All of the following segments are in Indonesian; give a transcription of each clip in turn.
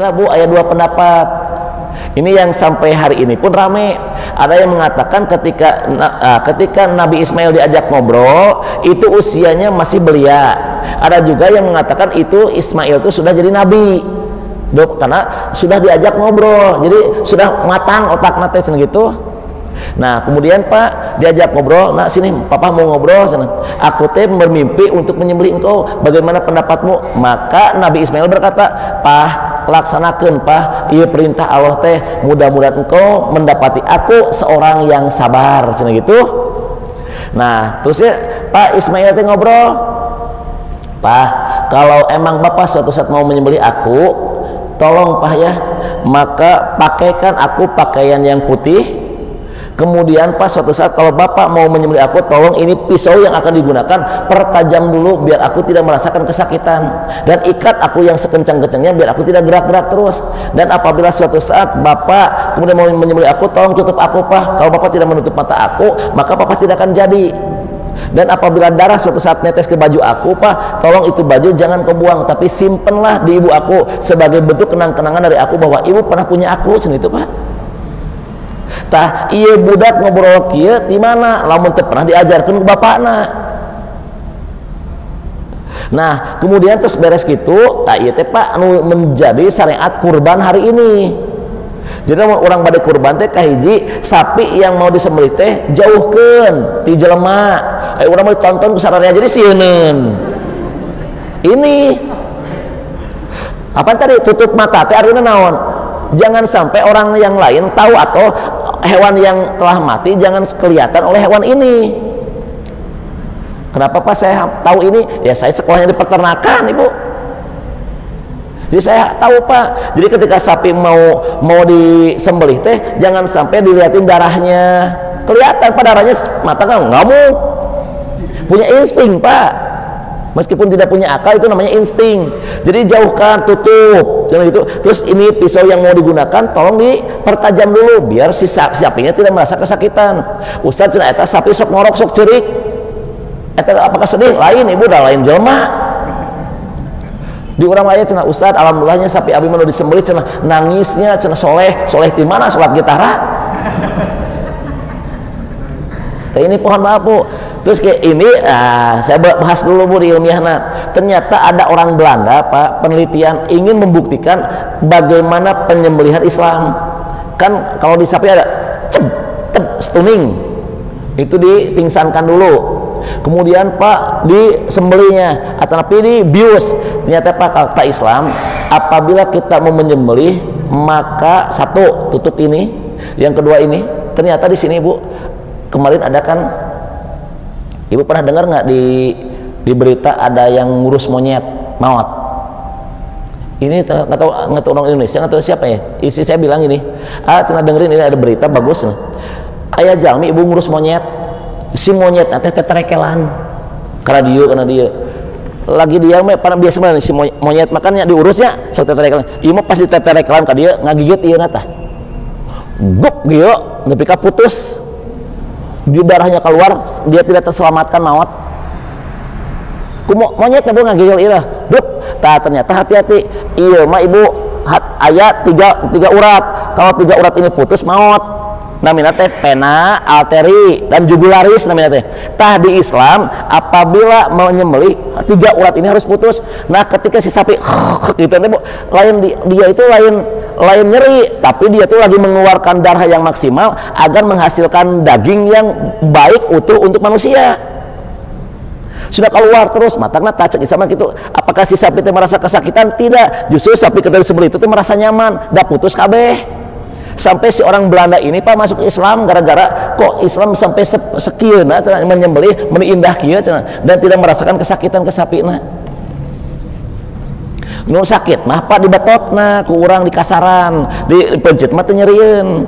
inilah Bu, ada dua pendapat. Ini yang sampai hari ini pun rame. Ada yang mengatakan ketika Nabi Ismail diajak ngobrol itu usianya masih belia. Ada juga yang mengatakan itu Ismail itu sudah jadi nabi, karena sudah diajak ngobrol, jadi sudah matang otak nate gitu. Nah kemudian Pak diajak ngobrol, nah sini papa mau ngobrol sana. Aku teh bermimpi untuk menyembelih engkau, bagaimana pendapatmu? Maka Nabi Ismail berkata, Pak laksanakan Pak, iya perintah Allah teh, mudah-mudahan engkau mendapati aku seorang yang sabar sana gitu. Nah terusnya Pak Ismail teh ngobrol, Pak kalau emang bapak suatu saat mau menyembelih aku, tolong Pak ya, maka pakaikan aku pakaian yang putih. Kemudian pas suatu saat kalau bapak mau menyembelih aku, tolong ini pisau yang akan digunakan pertajam dulu biar aku tidak merasakan kesakitan, dan ikat aku yang sekencang-kencangnya biar aku tidak gerak-gerak terus. Dan apabila suatu saat bapak kemudian mau menyembelih aku, tolong tutup aku Pak. Kalau bapak tidak menutup mata aku, maka bapak tidak akan jadi. Dan apabila darah suatu saat netes ke baju aku Pak, tolong itu baju jangan kau buang, tapi simpenlah di ibu aku sebagai bentuk kenang-kenangan dari aku bahwa ibu pernah punya aku itu Pak. Tah iya budak ngobrol kieu di mana lamun teu pernah diajarkeun ku bapakna. Nah kemudian terus beres gitu, tah ieu teh Pak anu menjadi syariat kurban hari ini. Jadi orang bade kurban teh kahiji sapi yang mau disembelih teh jauhkeun ti jelema. Urang mau ditonton ku sararea jadi sieun. Ini apa tadi tutup mata teh artinya naon? Jangan sampai orang yang lain tahu atau hewan yang telah mati jangan kelihatan oleh hewan ini. Kenapa Pak saya tahu ini? Ya saya sekolahnya di peternakan Ibu. Jadi saya tahu Pak. Jadi ketika sapi mau disembelih teh jangan sampai dilihatin darahnya. Kelihatan Pak darahnya mata kan nggak mau. Punya insting Pak. Meskipun tidak punya akal itu namanya insting. Jadi jauhkan, tutup, jangan gitu. Terus ini pisau yang mau digunakan tolong dipertajam dulu biar si sapinya tidak merasa kesakitan. Ustaz cenah eta sapi sok ngorok sok cerik. Eta apakah sedih? Lain Ibu, dah lain jelema. Di urang aya cenah Ustaz, alhamdulillahnya sapi abi mah disembelih cenah nangisnya cenah soleh di mana salat gitara. Ini pohon maaf Bu. Terus kayak ini saya bahas dulu Bu di ilmiahna. Ternyata ada orang Belanda Pak penelitian ingin membuktikan bagaimana penyembelihan Islam. Kan kalau di sapi ada stunning, itu dipingsankan dulu. Kemudian Pak disembelihnya atau dibius. Ternyata Pak kata Islam apabila kita mau menyembelih maka satu tutup ini, yang kedua ini. Ternyata di sini Bu kemarin ada kan, Ibu pernah dengar nggak di berita ada yang ngurus monyet maut? Ini nggak tahu orang Indonesia, nggak tahu siapa ya. Istri saya bilang ini, cenah dengerin ini ada berita bagus. Ayah jalmi Ibu ngurus monyet, si monyet nanti teterekelan karena dia lagi dia pernah biasa mana si monyet makannya diurusnya sok teterekelan. Ieu mah pas diteterekelan ka dia ngagigit ieu nata. Guk dia nepika putus. Di darahnya keluar, dia tidak terselamatkan maut. Monyet Ibu ngagigil ieu duk. Tah ternyata hati-hati. Ieu mah Ibu aya tiga urat. Kalau 3 urat ini putus maut. Namina teh pena, arteri dan jugularis namina teh. Tah di Islam apabila menyembelih 3 urat ini harus putus. Nah, ketika si sapi gitu teh Bu, dia itu lain nyeri, tapi dia tuh lagi mengeluarkan darah yang maksimal agar menghasilkan daging yang baik utuh untuk manusia. Sudah keluar terus matangna tacek sama gitu. Apakah si sapi itu merasa kesakitan? Tidak. Justru sapi ketika disembelih itu merasa nyaman, dah putus kabeh. Sampai si orang Belanda ini Pak masuk Islam gara-gara kok Islam sampai sekieu menyembelih menindah kieu dan tidak merasakan kesakitan ke sapina. Nu sakit mah Pak dibetotna ku urang di kasaran, di pencit mah teu nyerieun.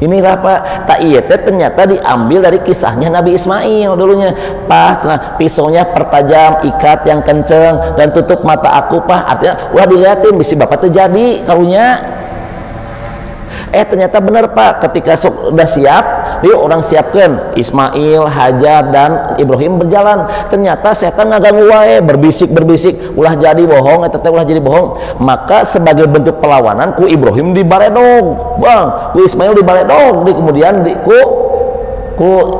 Inilah Pak, tak iya teh ternyata diambil dari kisahnya Nabi Ismail dulunya. Pak, pisaunya pertajam, ikat yang kenceng dan tutup mata aku Pak. Artinya, wah dilihatin bisi bapak terjadi karunya. Ternyata benar Pak, ketika sudah siap, yuk orang siapkan Ismail, Hajar dan Ibrahim berjalan. Ternyata setan ngaganggu wae, berbisik ulah jadi bohong, ulah jadi bohong. Maka sebagai bentuk perlawanan ku Ibrahim dibaledog, Bang, ku Ismail dibaledog, kemudian ku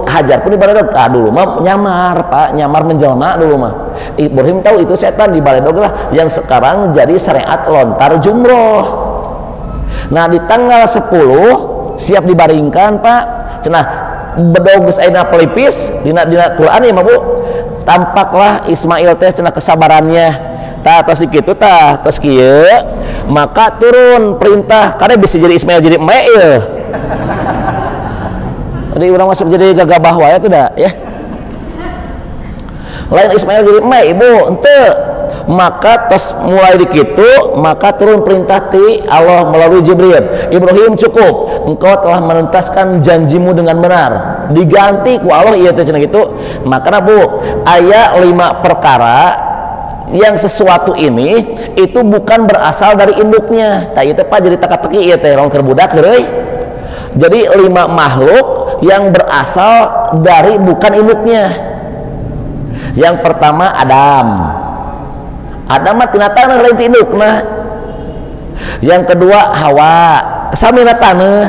Hajar pun dibaledog. Dulu mah nyamar Pak, nyamar menjelma dulu mah. Ibrahim tahu itu setan, dibaledog lah, yang sekarang jadi syariat lontar jumroh. Nah di tanggal 10 siap dibaringkan Pak, cenah bedog geus ayeuna pelipis dina Quran ya Bu, tampaklah Ismail teh cenah kesabarannya tah tos kitu tah tos kieu, maka turun perintah karena bisa jadi Ismail jadi emek ya. Jadi urang masuk jadi gagabah wae tuh dah ya. Lain Ismail jadi emek Ibu, henteu. Maka tos mulai dikitu, maka turun perintah ti Allah melalui Jibril, Ibrahim cukup, engkau telah menuntaskan janjimu dengan benar, diganti ku Allah ieu teh cenah kitu. Maka Bu, aya 5 perkara yang sesuatu ini itu bukan berasal dari induknya. Tah ieu teh Pak jadi teka-teki ieu teh rong keur budak euy. Jadi 5 makhluk yang berasal dari bukan induknya. Yang pertama Adam mah tina taneuh lain ti indukna. Yang kedua Hawa sami na taneuh,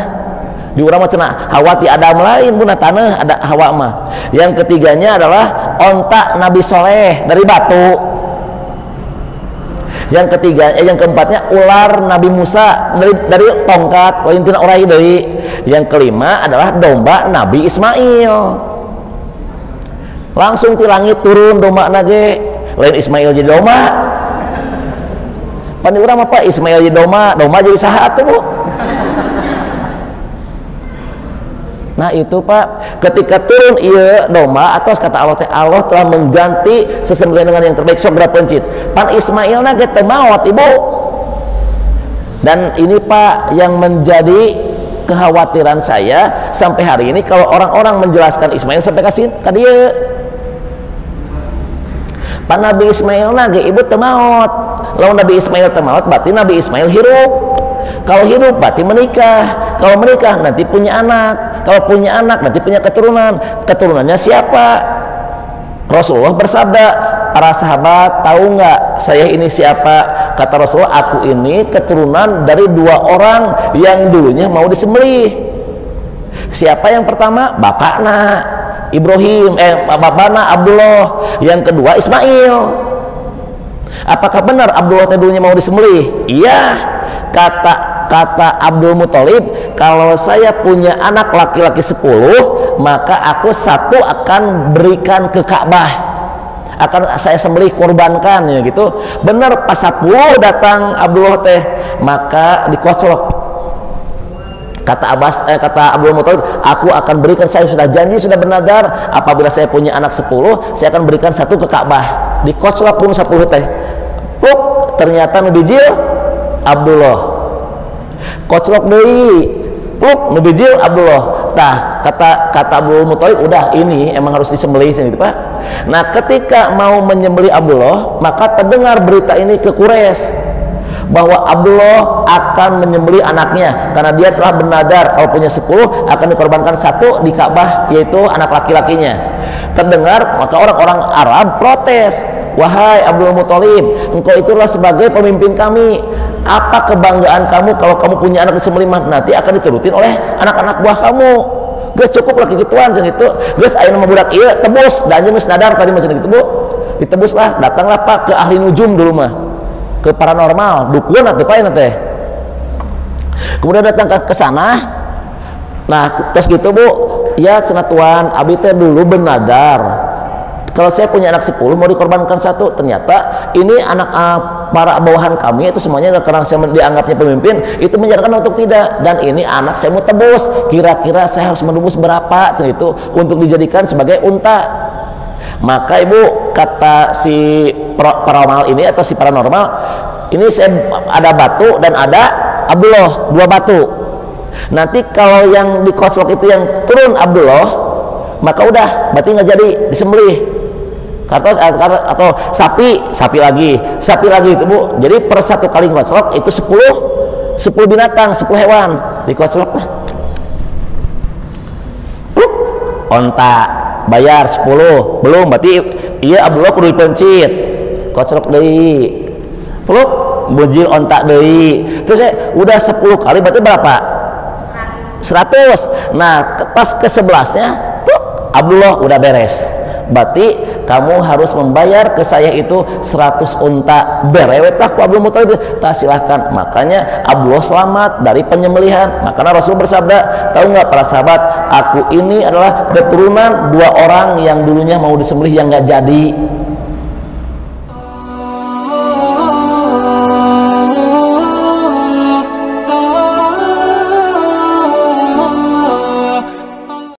di urang mah cenah Hawa ti Adam lain pun na taneuh, ada Hawa mah. Yang ketiganya adalah onta Nabi Soleh dari batu. Yang keempatnya ular Nabi Musa dari tongkat, lain tina urai deui. Yang kelima adalah domba Nabi Ismail. Langsung ti langit turun domba nage, lain Ismail jadi domba. Pan urang mah Pak Ismail jadi domba jadi saha atuh Bu? Nah itu Pak, ketika turun ieu domba atos kata Allah teh, Allah telah mengganti sesembelihan dengan yang terbaik. Sok berapa pencit pan Ismail nage teu maot Ibu. Dan ini Pak yang menjadi kekhawatiran saya sampai hari ini, kalau orang-orang menjelaskan Ismail sampai kasih tadi pan Nabi Ismail nage Ibu teu maot. Lalu Nabi Ismail teu maot berarti Nabi Ismail hirup. Kalau hidup berarti menikah. Kalau menikah nanti punya anak. Kalau punya anak nanti punya keturunan. Keturunannya siapa? Rasulullah bersabda, para sahabat tahu nggak saya ini siapa? Kata Rasulullah, aku ini keturunan dari 2 orang yang dulunya mau disembelih. Siapa yang pertama? Bapakna Ibrahim, bapakna Abdullah. Yang kedua Ismail. Apakah benar Abdullah dulunya mau disembelih? Iya. Kata Abdul Muthalib, kalau saya punya anak laki-laki 10, maka aku 1 akan berikan ke Ka'bah, akan saya sembelih, korbankan ya gitu. Benar pas 10 datang Abdullah teh, maka dikocok. Kata Abdul Muthalib, aku akan berikan, saya sudah janji, sudah bernadar, apabila saya punya anak 10, saya akan berikan 1 ke Ka'bah. Dikocok pun 10 teh. Pluk, ternyata nubijil Abdullah. Kocok deui. Pluk, nubijil Abdullah. Tah, kata Abdul Muthalib, udah ini emang harus disembelih gitu Pak. Nah, ketika mau menyembelih Abdullah, maka terdengar berita ini ke Quraisy bahwa Abdullah akan menyembelih anaknya karena dia telah bernadar kalau punya 10 akan dikorbankan 1 di Ka'bah, yaitu anak laki-lakinya. Terdengar, maka orang-orang Arab protes, wahai Abdul Muthalib, engkau itulah sebagai pemimpin kami, apa kebanggaan kamu kalau kamu punya anak disembelih, nanti akan diturutin oleh anak-anak buah kamu. Geus cukup lagi gituan cenah kitu. Geus aya nama budak ieu tebus dan geus nadar tadi macam kitu Bu. Ditebuslah, datanglah Pak ke ahli nujum dulu mah, ke paranormal, dukun atau apa ya teh. Kemudian datang ke sana. Nah, terus gitu Bu, ya senatuan abi teh dulu bernadar kalau saya punya anak 10 mau dikorbankan 1. Ternyata ini anak para bawahan kami itu semuanya karena saya dianggapnya pemimpin itu menjalankan untuk tidak, dan ini anak saya mau tebus, kira-kira saya harus menebus berapa itu untuk dijadikan sebagai unta. Maka Ibu, kata si paranormal ini atau si paranormal ini, saya ada batu dan ada Abdullah, 2 batu. Nanti kalau yang dikocok itu yang turun Abdullah, maka udah berarti nggak jadi disembelih. Atau sapi lagi itu Bu. Jadi per 1 kali ngocok itu 10 10 binatang, 10 hewan, dikoclok lah. Onta bayar 10, belum, berarti iya Abdullah kudu dipencit, koclok deui. Peluk bujil onta deui. Terus udah 10 kali berarti berapa? 100. Nah, pas ke-11-nya tuh Abdullah udah beres. Berarti kamu harus membayar ke saya itu 100 unta. Berewet tak Abdul Muthalib, tak silahkan. Makanya Abdullah selamat dari penyembelihan. Makanya Rasul bersabda, tahu nggak para sahabat, aku ini adalah keturunan 2 orang yang dulunya mau disembelih yang nggak jadi.